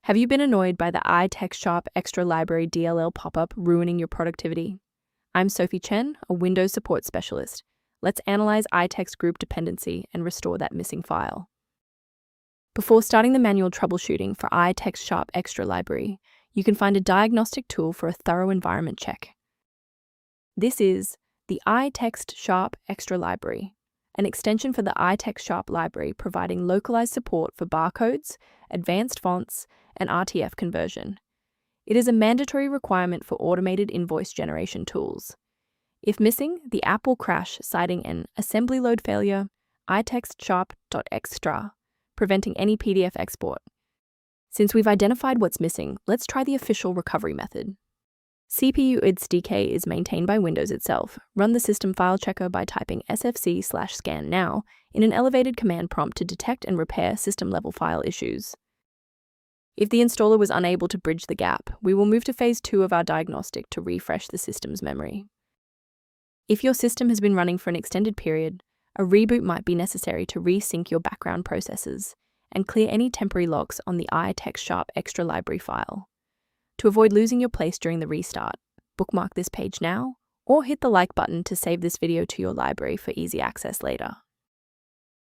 Have you been annoyed by the iTextSharp.Xtra library DLL pop-up ruining your productivity? I'm Sophie Chen, a Windows support specialist. Let's analyze IText Group dependency and restore that missing file. Before starting the manual troubleshooting for iTextSharp.Xtra library, you can find a diagnostic tool for a thorough environment check. This is the iTextSharp.Xtra library, an extension for the iTextSharp library providing localized support for barcodes, advanced fonts, and RTF conversion. It is a mandatory requirement for automated invoice generation tools. If missing, the app will crash, citing an assembly load failure, iTextSharp.Xtra, preventing any PDF export. Since we've identified what's missing, let's try the official recovery method. CPU-ITSDK is maintained by Windows itself. Run the system file checker by typing sfc/scan now in an elevated command prompt to detect and repair system-level file issues. If the installer was unable to bridge the gap, we will move to phase 2 of our diagnostic to refresh the system's memory. If your system has been running for an extended period, a reboot might be necessary to resync your background processes and clear any temporary locks on the iTextSharp.Xtra library file. To avoid losing your place during the restart, bookmark this page now or hit the like button to save this video to your library for easy access later.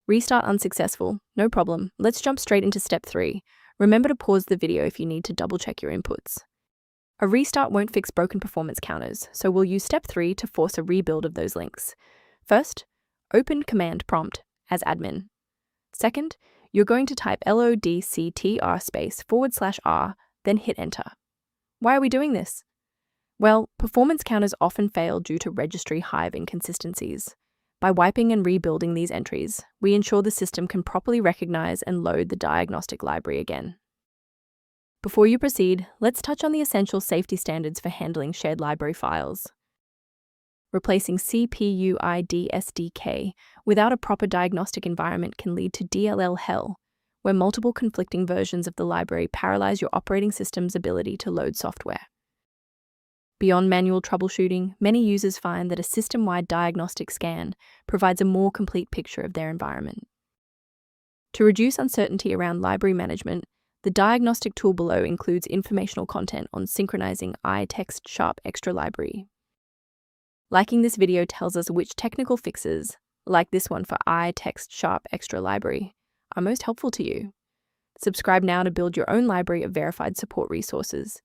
Restart unsuccessful? No problem. Let's jump straight into step 3. Remember to pause the video if you need to double-check your inputs. A restart won't fix broken performance counters, so we'll use step 3 to force a rebuild of those links. First, open command prompt as admin. Second, you're going to type locktr/r, then hit enter. Why are we doing this? Well, performance counters often fail due to registry hive inconsistencies. By wiping and rebuilding these entries, we ensure the system can properly recognize and load the diagnostic library again. Before you proceed, let's touch on the essential safety standards for handling shared library files. Replacing CPU-ITSDK without a proper diagnostic environment can lead to DLL hell, where multiple conflicting versions of the library paralyze your operating system's ability to load software. Beyond manual troubleshooting, many users find that a system-wide diagnostic scan provides a more complete picture of their environment. To reduce uncertainty around library management, the diagnostic tool below includes informational content on synchronizing iTextSharp.Xtra library. Liking this video tells us which technical fixes, like this one for iTextSharp.Xtra library, are most helpful to you. Subscribe now to build your own library of verified support resources.